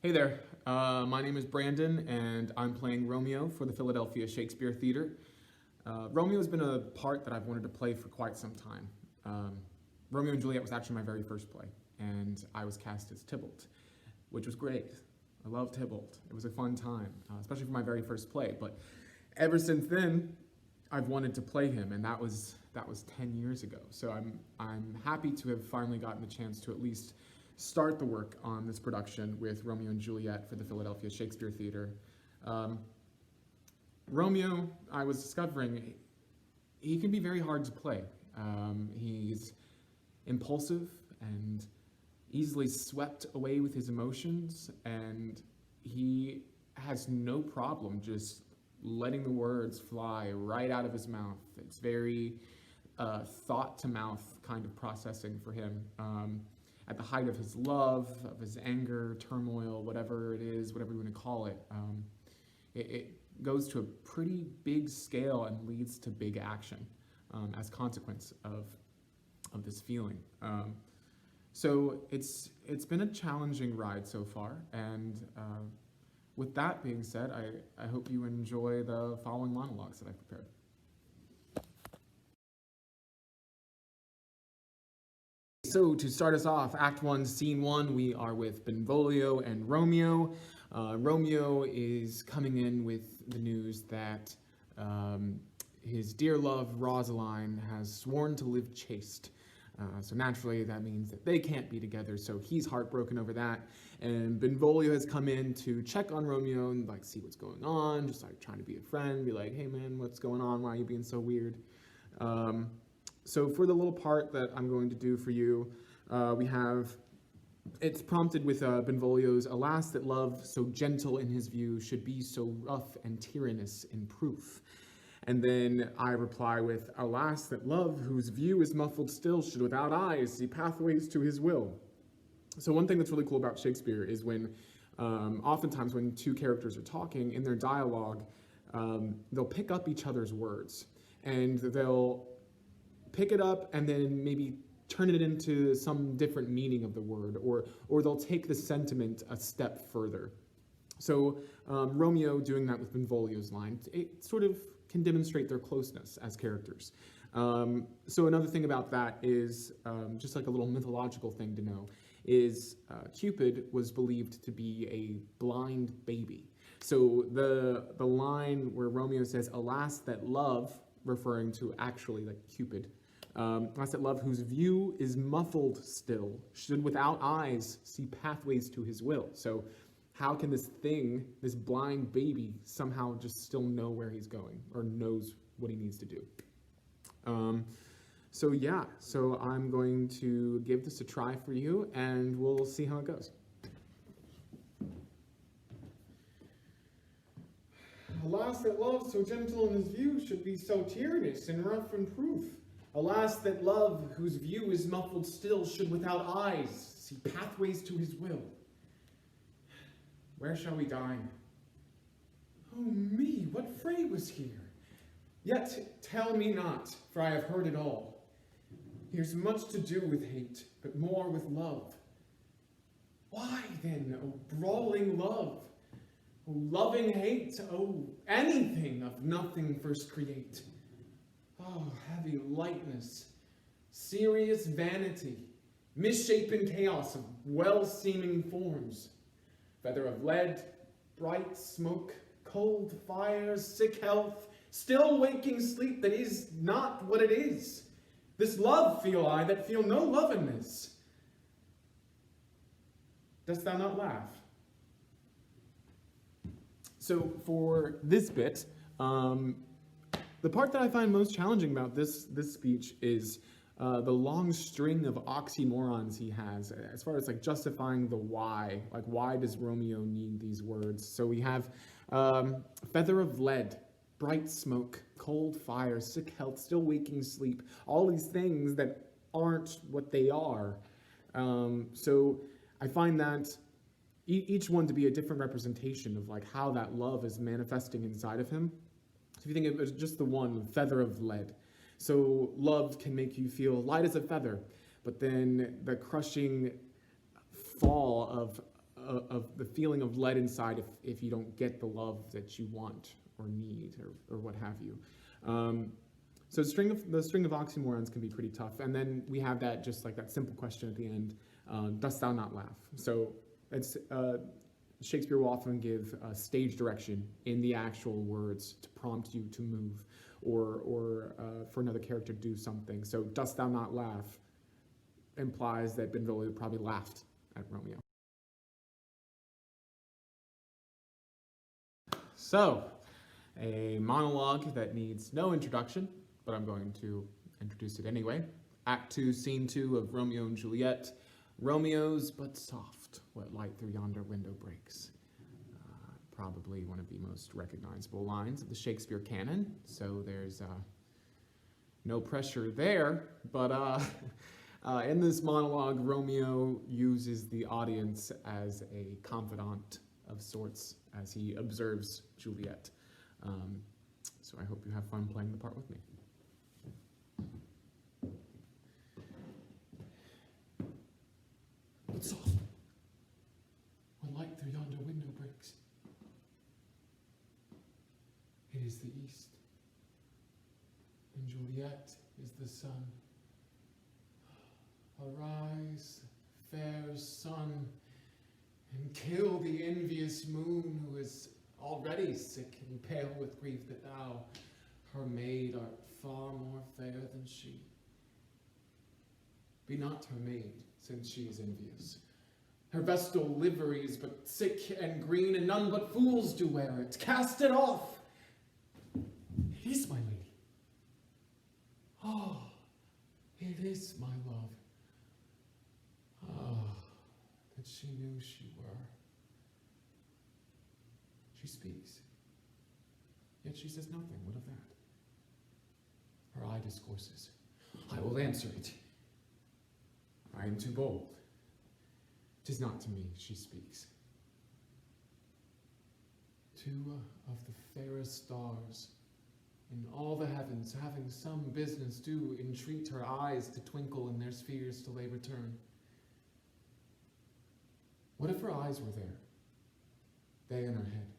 Hey there, my name is Brandon, and I'm playing Romeo for the Philadelphia Shakespeare Theater. Romeo has been a part that I've wanted to play for quite some time. Romeo and Juliet was actually my very first play, and I was cast as Tybalt, which was great. I loved Tybalt. It was a fun time, especially for my very first play. But ever since then, I've wanted to play him, and that was 10 years ago. So I'm happy to have finally gotten the chance to at least start the work on this production with Romeo and Juliet for the Philadelphia Shakespeare Theater. Romeo, I was discovering, he can be very hard to play. He's impulsive and easily swept away with his emotions, and he has no problem just letting the words fly right out of his mouth. It's very thought-to-mouth kind of processing for him. At the height of his love, of his anger, turmoil, whatever it is, whatever you want to call it, it goes to a pretty big scale and leads to big action as consequence of this feeling. So it's been a challenging ride so far, and with that being said, I hope you enjoy the following monologues that I've prepared. So to start us off, Act 1, Scene 1, we are with Benvolio and Romeo. Romeo is coming in with the news that his dear love, Rosaline, has sworn to live chaste. So naturally, that means that they can't be together, so he's heartbroken over that. And Benvolio has come in to check on Romeo and see what's going on, just trying to be a friend, be like, hey man, what's going on? Why are you being so weird? So for the little part that I'm going to do for you, it's prompted with Benvolio's, alas that love, so gentle in his view, should be so rough and tyrannous in proof. And then I reply with, alas that love, whose view is muffled still, should without eyes see pathways to his will. So one thing that's really cool about Shakespeare is when, oftentimes when two characters are talking, in their dialogue, they'll pick up each other's words. And they'll pick it up and then maybe turn it into some different meaning of the word, or they'll take the sentiment a step further. So Romeo doing that with Benvolio's line, it sort of can demonstrate their closeness as characters. So another thing about that is, just like a little mythological thing to know, is Cupid was believed to be a blind baby. So the line where Romeo says, alas that love, referring to actually Cupid, alas that love, whose view is muffled still, should without eyes see pathways to his will. So how can this thing, this blind baby, somehow just still know where he's going, or knows what he needs to do? So yeah, so I'm going to give this a try for you, and we'll see how it goes. Alas that love, so gentle in his view, should be so tyrannous and rough in proof. Alas that love, whose view is muffled still, should without eyes see pathways to his will. Where shall we dine? Oh me, what fray was here? Yet tell me not, for I have heard it all. Here's much to do with hate, but more with love. Why then, O brawling love? O loving hate, O anything of nothing first create. Oh, heavy lightness, serious vanity, misshapen chaos of well-seeming forms, feather of lead, bright smoke, cold fire, sick health, still waking sleep that is not what it is. This love feel I that feel no love in this. Dost thou not laugh? So for this bit, the part that I find most challenging about this speech is the long string of oxymorons he has, as far as justifying the why. Why does Romeo need these words? So we have feather of lead, bright smoke, cold fire, sick health, still waking sleep, all these things that aren't what they are. So I find that each one to be a different representation of how that love is manifesting inside of him. So if you think of it as just the one, feather of lead. So love can make you feel light as a feather, but then the crushing fall of the feeling of lead inside if you don't get the love that you want or need or what have you. So the string of oxymorons can be pretty tough. And then we have that, just like that simple question at the end, dost thou not laugh? So it's, Shakespeare will often give stage direction in the actual words to prompt you to move or for another character to do something. So dost thou not laugh implies that Benvolio probably laughed at Romeo. So, a monologue that needs no introduction, but I'm going to introduce it anyway. Act 2, Scene 2 of Romeo and Juliet. Romeo's but soft, what light through yonder window breaks. Probably one of the most recognizable lines of the Shakespeare canon, so there's no pressure there, but in this monologue, Romeo uses the audience as a confidant of sorts as he observes Juliet. So I hope you have fun playing the part with me. But soft, when light through yonder window breaks. It is the east, and Juliet is the sun. Arise, fair sun, and kill the envious moon, who is already sick and pale with grief that thou, her maid, art far more fair than she. Be not her maid, since she is envious. Her vestal livery is but sick and green, and none but fools do wear it. Cast it off! It is my lady. Oh, it is my love. Ah, that she knew she were. She speaks, yet she says nothing. What of that? Her eye discourses. I will answer it. I am too bold. 'Tis not to me she speaks. Two of the fairest stars in all the heavens, having some business, do entreat her eyes to twinkle in their spheres till they return. What if her eyes were there, they in her head?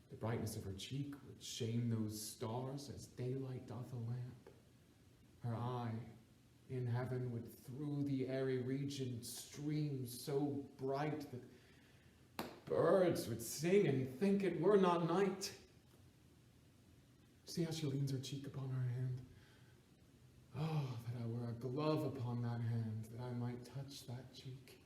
The brightness of her cheek would shame those stars as daylight doth a lamp. Her eye in heaven would through the airy region stream so bright that birds would sing and think it were not night. See how she leans her cheek upon her hand? Oh, that I were a glove upon that hand, that I might touch that cheek.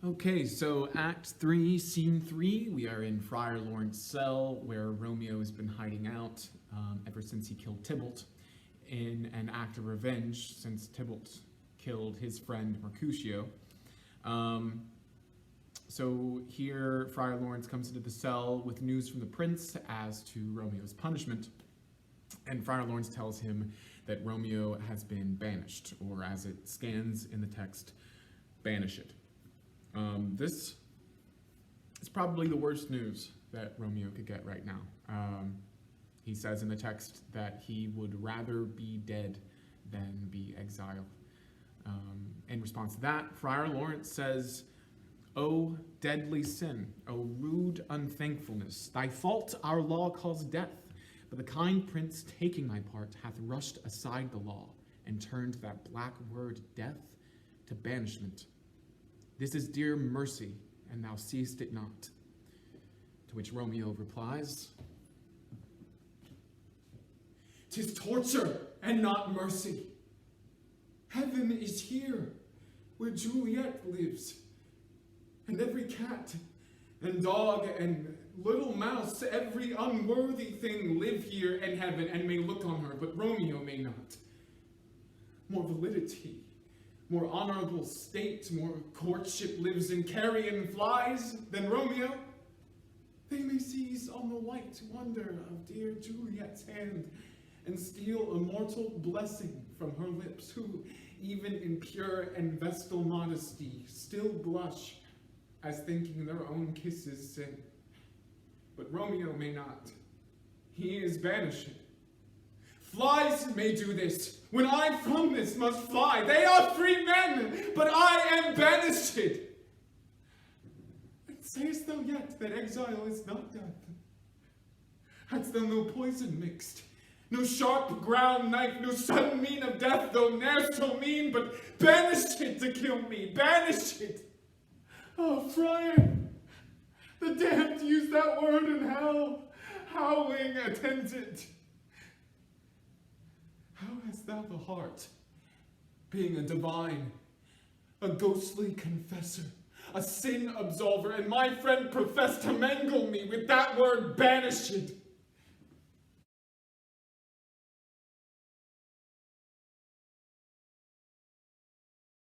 Okay, so Act 3, Scene 3, we are in Friar Lawrence's cell, where Romeo has been hiding out ever since he killed Tybalt, in an act of revenge, since Tybalt killed his friend Mercutio. So here, Friar Lawrence comes into the cell with news from the prince as to Romeo's punishment, and Friar Lawrence tells him that Romeo has been banished, or as it scans in the text, banish it. This is probably the worst news that Romeo could get right now. He says in the text that he would rather be dead than be exiled. In response to that, Friar Lawrence says, O deadly sin, O rude unthankfulness, thy fault our law calls death, but the kind prince taking thy part hath rushed aside the law and turned that black word death to banishment. This is dear mercy, and thou seest it not. To which Romeo replies, 'Tis torture and not mercy. Heaven is here, where Juliet lives, and every cat and dog and little mouse, every unworthy thing live here in heaven and may look on her, but Romeo may not. More validity, more honorable state, more courtship lives in carrion flies than Romeo. They may seize on the white wonder of dear Juliet's hand and steal a mortal blessing from her lips, who, even in pure and vestal modesty, still blush as thinking their own kisses sin. But Romeo may not. He is banished. Flies may do this, when I from this must fly. They are free men, but I am banished. And sayest thou yet that exile is not death? Hadst thou no poison mixed, no sharp ground knife, no sudden mean of death, though ne'er so mean, but banished to kill me, banished. Oh, friar, the damned use that word in hell, howling attends it. How hast thou the heart, being a divine, a ghostly confessor, a sin absolver, and my friend professed to mangle me with that word banished?